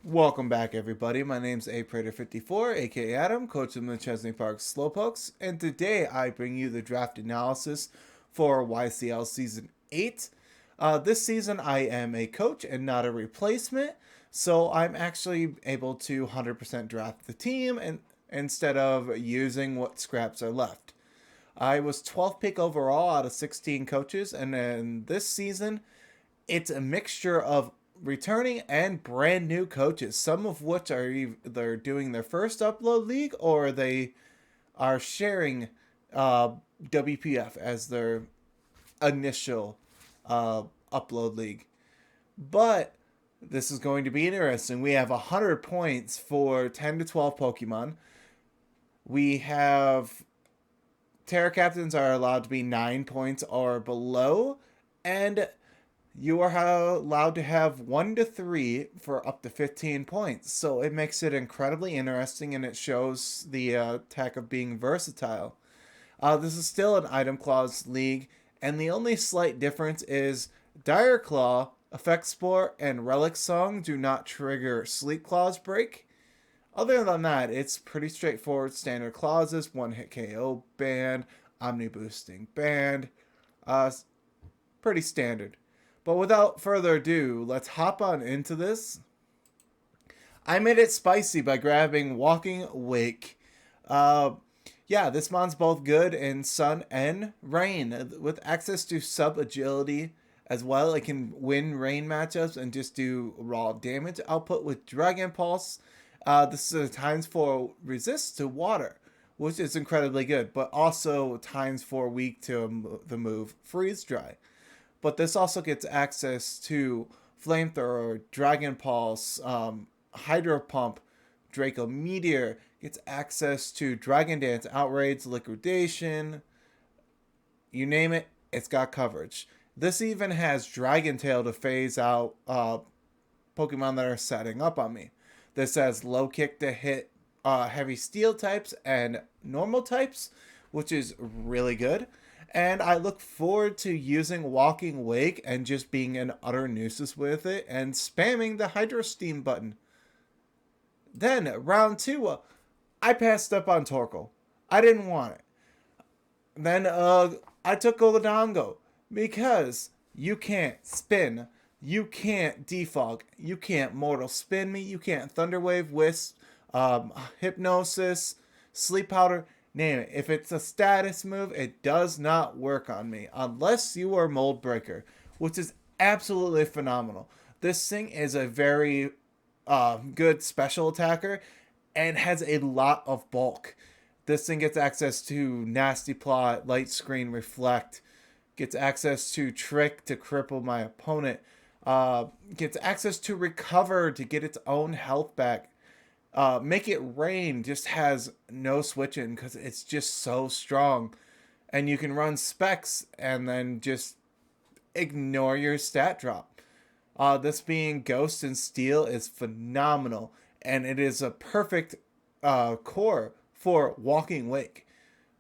Welcome back, everybody. My name's A Prater54, aka Adam, coach of the Chesney Park Slowpokes, and today I bring you the draft analysis for YCL Season 8. This season I am a coach and not a replacement, so I'm actually able to 100% draft the team and instead of using what scraps are left. I was 12th pick overall out of 16 coaches, and then this season it's a mixture of returning and brand new coaches, some of which are either doing their first upload league or they are sharing uh, WPF as their initial uh, upload league. But this is going to be interesting. We have 100 points for 10 to 12 Pokemon. We have Terra Captains are allowed to be 9 points or below, and you are allowed to have 1 to 3 for up to 15 points. So it makes it incredibly interesting and it shows the tech of being versatile. This is still an item clause league, and the only slight difference is Dire Claw, Effect Spore, and Relic Song do not trigger Sleep Clause break. Other than that, it's pretty straightforward standard clauses, one hit KO band, Omni boosting band, uh, pretty standard. But without further ado, let's hop on into this. I made it spicy by grabbing Walking Wake. Uh, yeah, this mon's both good in sun and rain. With access to sub agility as well, it can win rain matchups and just do raw damage output with Dragon Pulse. This is times 4 resist to water, which is incredibly good, but also times 4 weak to the move Freeze Dry. But this also gets access to Flamethrower, Dragon Pulse, Hydro Pump, Draco Meteor, gets access to Dragon Dance, Outrage, Liquidation, you name it, it's got coverage. This even has Dragon Tail to phase out Pokemon that are setting up on me. This has Low Kick to hit heavy steel types and normal types, which is really good. And I look forward to using Walking Wake and just being an utter nuisance with it and spamming the Hydro Steam button. Then, round 2, I passed up on Torkoal. I didn't want it. Then I took Goldango because you can't spin, you can't defog, you can't mortal spin me, you can't Thunderwave, Wisp, Hypnosis, Sleep Powder, name it. If it's a status move, it does not work on me unless you are Mold Breaker, which is absolutely phenomenal. This thing is a very good special attacker and has a lot of bulk. This thing gets access to Nasty Plot, Light Screen, Reflect, gets access to Trick to cripple my opponent, gets access to Recover to get its own health back. Make It Rain just has no switching because it's just so strong. And you can run specs and then just ignore your stat drop. This being Ghost and Steel is phenomenal, and it is a perfect core for Walking Wake.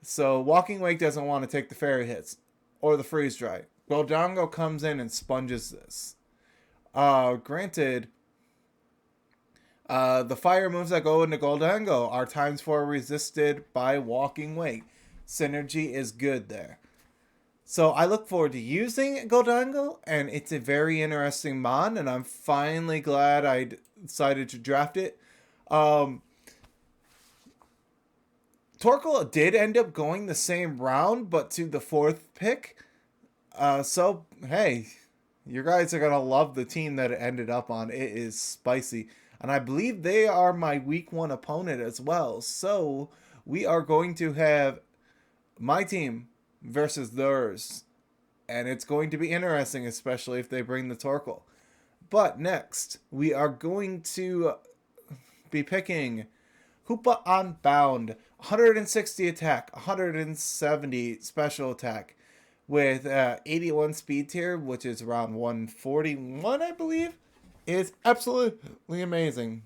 So Walking Wake doesn't want to take the fairy hits or the freeze dry. Gholdengo comes in and sponges this. Granted, the fire moves that go into Gholdengo are times 4 resisted by Walking Wake. Synergy is good there. So I look forward to using Gholdengo, and it's a very interesting mod, and I'm finally glad I decided to draft it. Torkoal did end up going the same round, but to the 4th pick. So, hey, you guys are going to love the team that it ended up on. It is spicy. And I believe they are my week 1 opponent as well. So, we are going to have my team versus theirs. And it's going to be interesting, especially if they bring the Torkoal. But next, we are going to be picking Hoopa Unbound, 160 attack, 170 special attack, with 81 speed tier, which is around 141, I believe. It's absolutely amazing.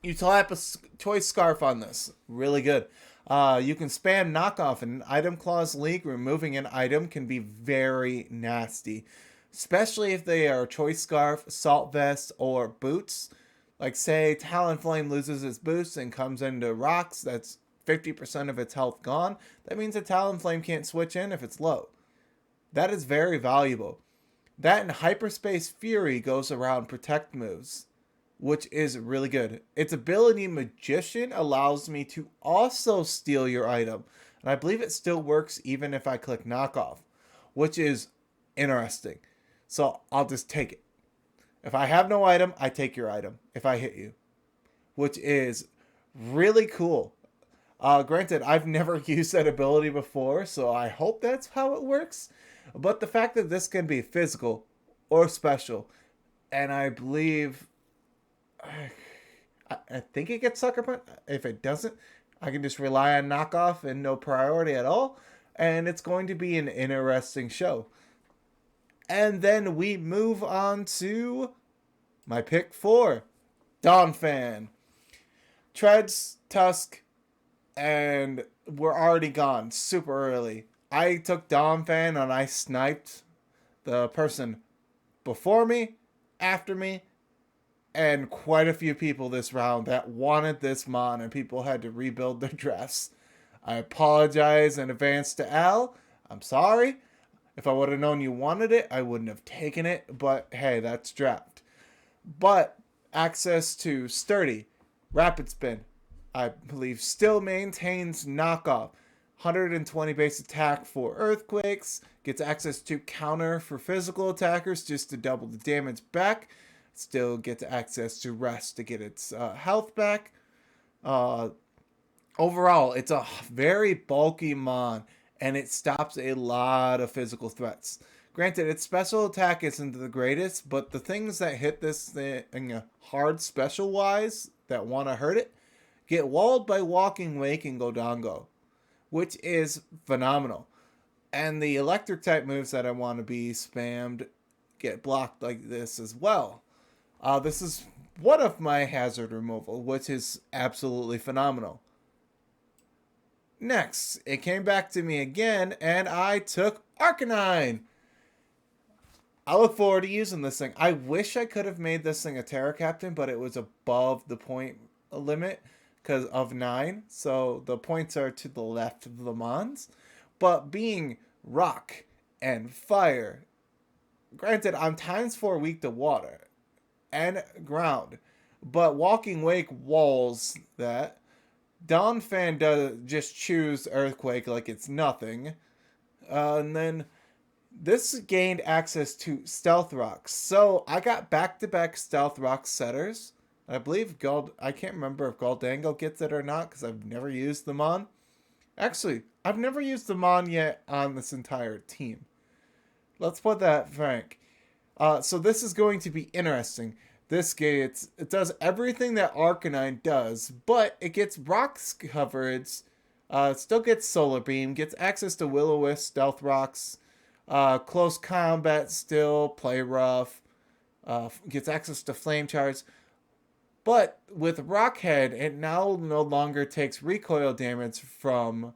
You slap a choice scarf on this. Really good. You can spam knockoff in an item clause league. Removing an item can be very nasty, especially if they are choice scarf, salt vest, or boots. Like, say Talonflame loses its boost and comes into rocks, that's 50% of its health gone. That means a Talonflame can't switch in if it's low. That is very valuable. That and Hyperspace Fury goes around protect moves, which is really good. Its ability Magician allows me to also steal your item. And I believe it still works even if I click knockoff, which is interesting. So I'll just take it. If I have no item, I take your item if I hit you, which is really cool. Granted, I've never used that ability before, so I hope that's how it works. But the fact that this can be physical or special, and I believe, I think it gets Sucker Punch. If it doesn't, I can just rely on knockoff and no priority at all, and it's going to be an interesting show. And then we move on to my pick 4, Donphan. Treads, Tusk, and we're already gone super early. I took Donphan and I sniped the person before me, after me, and quite a few people this round that wanted this mon, and people had to rebuild their dress. I apologize in advance to Al. I'm sorry. If I would have known you wanted it, I wouldn't have taken it, but hey, that's draft. But access to Sturdy, Rapid Spin, I believe still maintains knockoff. 120 base attack for earthquakes, gets access to counter for physical attackers just to double the damage back. Still gets access to rest to get its health back. Overall, it's a very bulky mon, and it stops a lot of physical threats. Granted, its special attack isn't the greatest, but the things that hit this thing hard special-wise that want to hurt it get walled by Walking Wake and Godongo, which is phenomenal. And the electric type moves that I want to be spammed get blocked like this as well. This is one of my hazard removal, which is absolutely phenomenal. Next, it came back to me again, and I took Arcanine. I look forward to using this thing. I wish I could have made this thing a Terra Captain, but it was above the point limit because of 9. So the points are to the left of the Mons. But being rock and fire, granted, I'm ×4 weak to water and ground, but Walking Wake walls that. Donphan does just choose Earthquake like it's nothing. And then this gained access to Stealth Rocks. So I got back-to-back Stealth Rock setters. I believe I can't remember if Goldango gets it or not because I've never used them on. Actually, I've never used them on yet on this entire team. Let's put that frank. So this is going to be interesting. This gets, it does everything that Arcanine does, but it gets rocks coverage, still gets Solar Beam, gets access to Will-O-Wisp, Stealth Rocks, close combat still, play rough, gets access to Flame Charge. But with Rockhead, it now no longer takes recoil damage from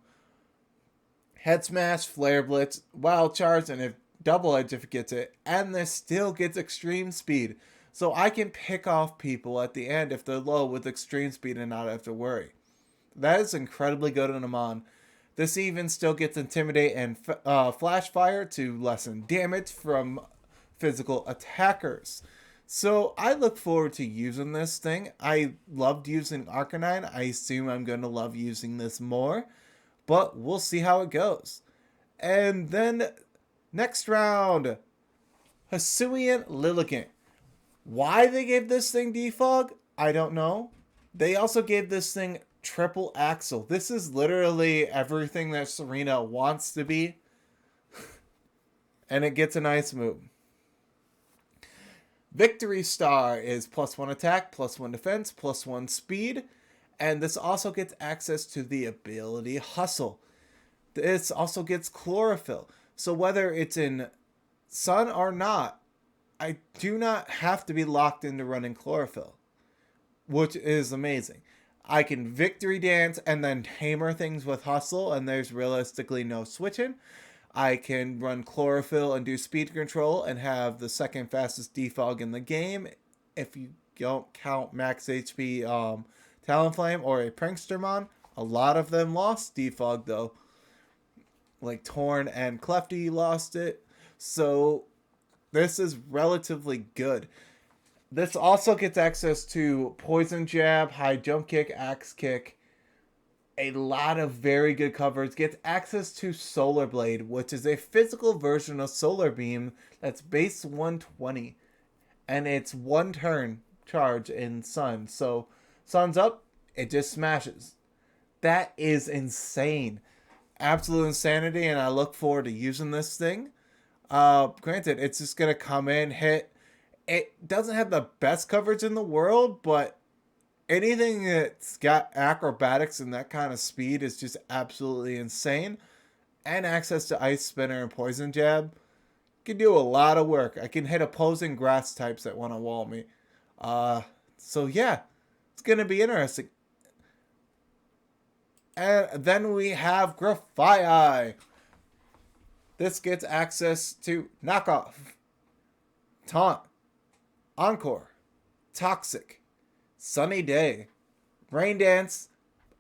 Head Smash, Flare Blitz, Wild Charge, and if Double Edge if it gets it, and this still gets extreme speed. So I can pick off people at the end if they're low with extreme speed and not have to worry. That is incredibly good on a mon. This even still gets Intimidate and Flash Fire to lessen damage from physical attackers. So I look forward to using this thing. I loved using Arcanine. I assume I'm going to love using this more. But we'll see how it goes. And then next round, Hisuian Lilligant. Why they gave this thing defog, I don't know. They also gave this thing triple axle. This is literally everything that Serena wants to be. And it gets a nice move. Victory Star is +1 attack, +1 defense, +1 speed. And this also gets access to the ability Hustle. This also gets Chlorophyll. So whether it's in Sun or not, I do not have to be locked into running Chlorophyll, which is amazing. I can Victory Dance and then hammer things with Hustle, and there's realistically no switching. I can run Chlorophyll and do speed control and have the second fastest defog in the game if you don't count max HP Talonflame or a Prankstermon. A lot of them lost Defog though. Like Torn and Clefty lost it. So this is relatively good. This also gets access to Poison Jab, High Jump Kick, Axe Kick, a lot of very good covers. Gets access to Solar Blade, which is a physical version of Solar Beam that's base 120. And it's one turn charge in Sun. So Sun's up, it just smashes. That is insane. Absolute insanity, and I look forward to using this thing. Granted, it's just going to come in, hit. It doesn't have the best coverage in the world, but anything that's got acrobatics and that kind of speed is just absolutely insane. And access to Ice Spinner and Poison Jab can do a lot of work. I can hit opposing grass types that want to wall me. So yeah, it's going to be interesting. And then we have Grafaiai. This gets access to Knockoff, Taunt, Encore, Toxic, Sunny Day, Rain Dance,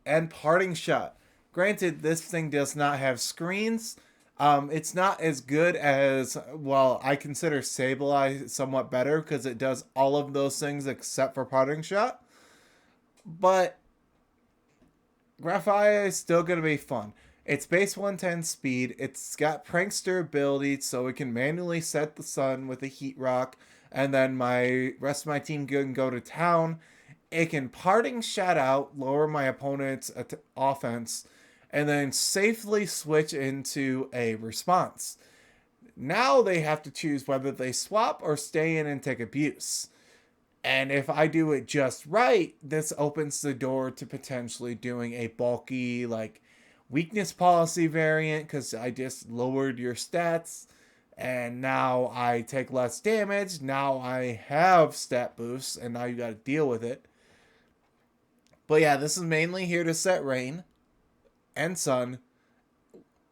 and Parting Shot. Granted, this thing does not have screens. It's not as good as, well, I consider Sableye somewhat better because it does all of those things except for Parting Shot. But Grafaiai is still going to be fun. It's base 110 speed. It's got Prankster ability, so it can manually set the sun with a Heat Rock, and then my rest of my team can go to town. It can Parting Shot out, lower my opponent's offense, and then safely switch into a response. Now they have to choose whether they swap or stay in and take abuse. And if I do it just right, this opens the door to potentially doing a bulky, like, weakness policy variant, because I just lowered your stats, and now I take less damage. Now I have stat boosts, and now you got to deal with it. But yeah, this is mainly here to set rain and sun,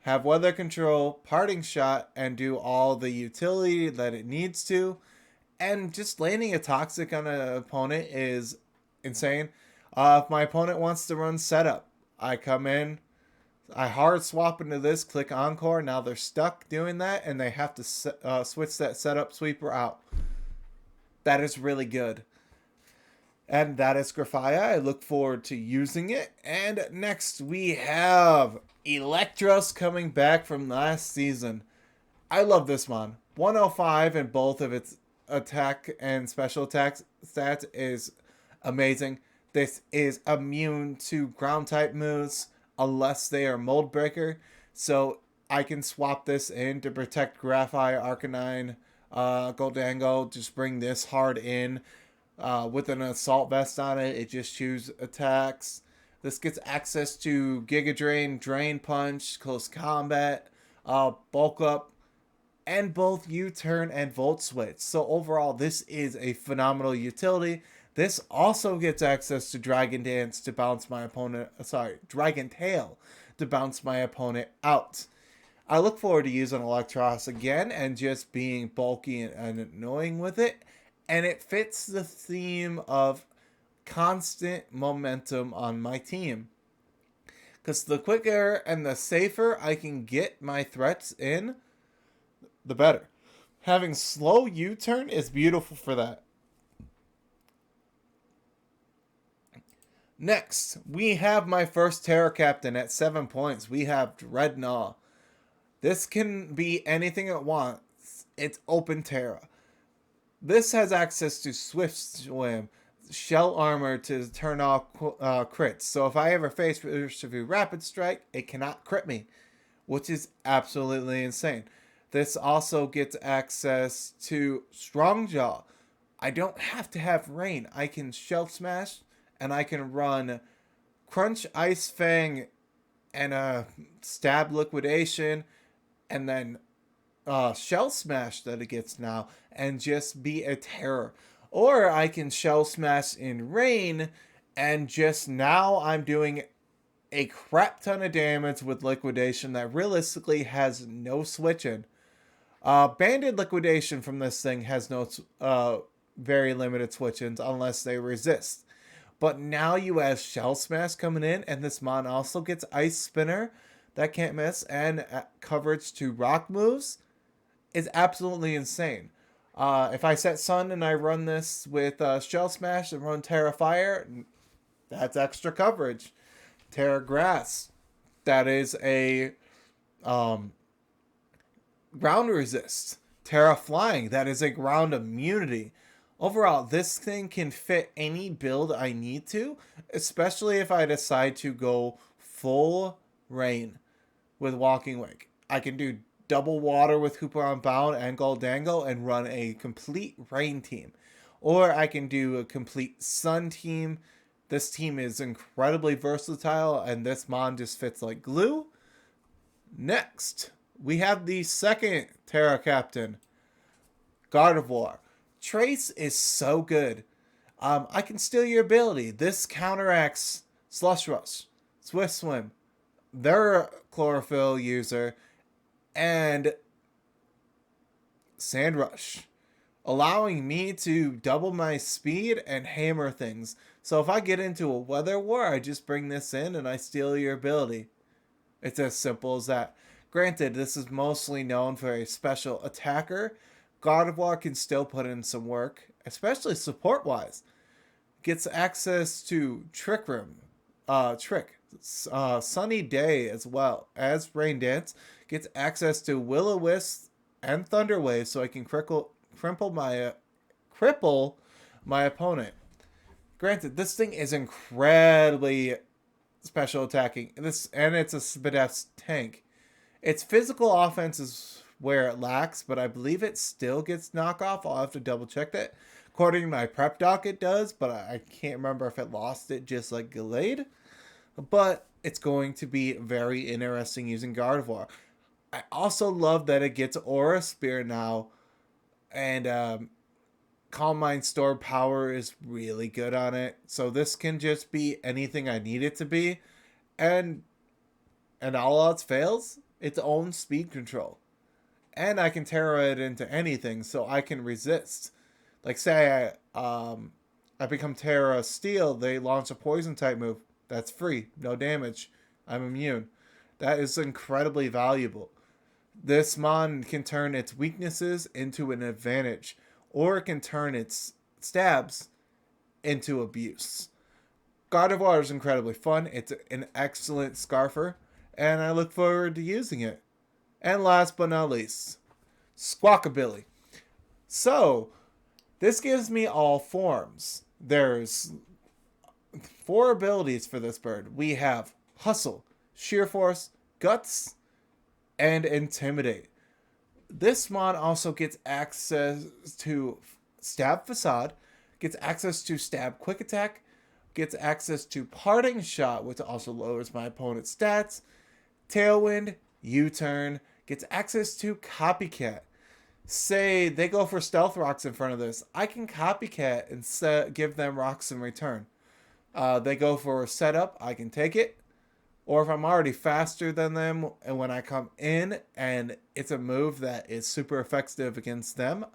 have weather control, Parting Shot, and do all the utility that it needs to. And just landing a Toxic on an opponent is insane. If my opponent wants to run setup, I come in, I hard swap into this, click Encore. Now they're stuck doing that, and they have to switch that setup sweeper out. That is really good. And that is Grafaiai. I look forward to using it. And next we have Electros coming back from last season. I love this mon. 105 in both of its attack and special attack stats is amazing. This is immune to ground type moves unless they are mold breaker, so I can swap this in to protect Grafaiai, Arcanine, Goldango. Just bring this hard in with an assault vest on it. It just chooses attacks. This gets access to Giga Drain, Drain Punch, Close Combat, Bulk Up, and both U-Turn and Volt Switch. So overall, this is a phenomenal utility. This also gets access to Dragon Dance to bounce my opponent, Dragon Tail to bounce my opponent out. I look forward to using Electros again and just being bulky and annoying with it. And it fits the theme of constant momentum on my team. Because the quicker and the safer I can get my threats in, the better. Having slow U-turn is beautiful for that. Next, we have my first Terra Captain at 7 points. We have Dreadnought. This can be anything it wants. It's open Terra. This has access to Swift Swim, Shell Armor to turn off crits. So if I ever face Rapid Strike, it cannot crit me, which is absolutely insane. This also gets access to Strong Jaw. I don't have to have Rain. I can Shell Smash, and I can run Crunch, Ice Fang, and Stab Liquidation, and then Shell Smash that it gets now, and just be a terror. Or I can Shell Smash in Rain, and just now I'm doing a crap ton of damage with Liquidation that realistically has no switching. Banded Liquidation from this thing has no very limited switch-ins unless they resist. But now you have Shell Smash coming in, and this mon also gets Ice Spinner. That can't miss. And coverage to rock moves is absolutely insane. If I set Sun and I run this with Shell Smash and run Terra Fire, that's extra coverage. Terra Grass, that is a ground resist. Terra Flying, that is a ground immunity. Overall, this thing can fit any build I need to, especially if I decide to go full rain with Walking Wake. I can do double water with Hooper Unbound and Goldango and run a complete rain team. Or I can do a complete sun team. This team is incredibly versatile, and this mon just fits like glue. Next, we have the second Terra Captain, Gardevoir. Trace is so good. I can steal your ability. This counteracts Slush Rush, Swift Swim, their Chlorophyll user, and Sand Rush, allowing me to double my speed and hammer things. So if I get into a weather war, I just bring this in and I steal your ability. It's as simple as that. Granted, this is mostly known for a special attacker. Gardevoir can still put in some work, especially support-wise. Gets access to Trick Room, Sunny Day as well as Rain Dance. Gets access to Will-O-Wisp and Thunder Wave, so I can cripple my opponent. Granted, this thing is incredibly special attacking. And it's a Spadef's tank. Its physical offense is where it lacks, but I believe it still gets knockoff. I'll have to double check that. According to my prep doc, it does, but I can't remember if it lost it just like Gallade. But it's going to be very interesting using Gardevoir. I also love that it gets Aura Spear now, and Calm Mind Store power is really good on it. So this can just be anything I need it to be, and all else fails, its own speed control. And I can Terra it into anything, so I can resist. Like say I become Terra Steel, they launch a poison type move. That's free, no damage. I'm immune. That is incredibly valuable. This mon can turn its weaknesses into an advantage, or it can turn its stabs into abuse. Gardevoir is incredibly fun. It's an excellent Scarfer, and I look forward to using it. And last but not least, Squawkabilly. So, this gives me all forms. There's 4 abilities for this bird. We have Hustle, Sheer Force, Guts, and Intimidate. This mon also gets access to Stab Facade, gets access to Stab Quick Attack, gets access to Parting Shot, which also lowers my opponent's stats, Tailwind, U-Turn, gets access to Copycat. Say they go for Stealth Rocks in front of this, I can Copycat and give them rocks in return. They go for a setup, I can take it. Or if I'm already faster than them, and when I come in and it's a move that is super effective against them,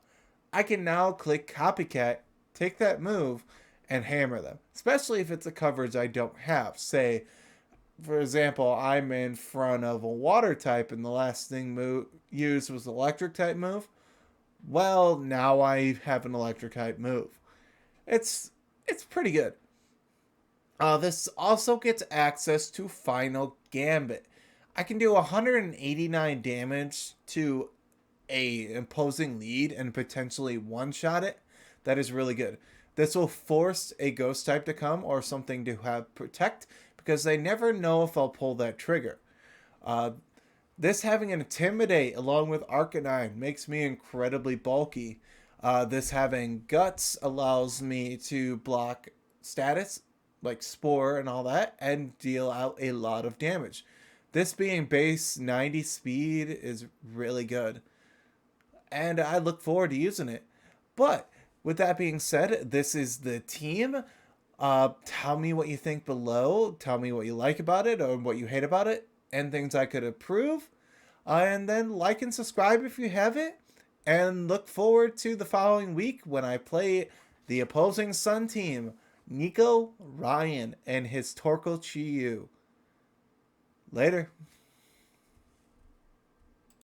I can now click Copycat, take that move, and hammer them. Especially if it's a coverage I don't have. Say, for example, I'm in front of a water type and the last thing used was an electric type move. Well, now I have an electric type move. It's pretty good. This also gets access to Final Gambit. I can do 189 damage to a imposing lead and potentially one-shot it. That is really good. This will force a ghost type to come or something to have Protect, because they never know if I'll pull that trigger. This having an Intimidate along with Arcanine makes me incredibly bulky. This having Guts allows me to block status like Spore and all that, and deal out a lot of damage. This being base 90 speed is really good, and I look forward to using it. But with that being said, this is the team. Tell me what you think below. Tell me what you like about it or what you hate about it, and things I could improve. And then like and subscribe if you haven't. And look forward to the following week when I play the opposing Sun team, Nico Ryan and his Torkoal Chiyu. Later.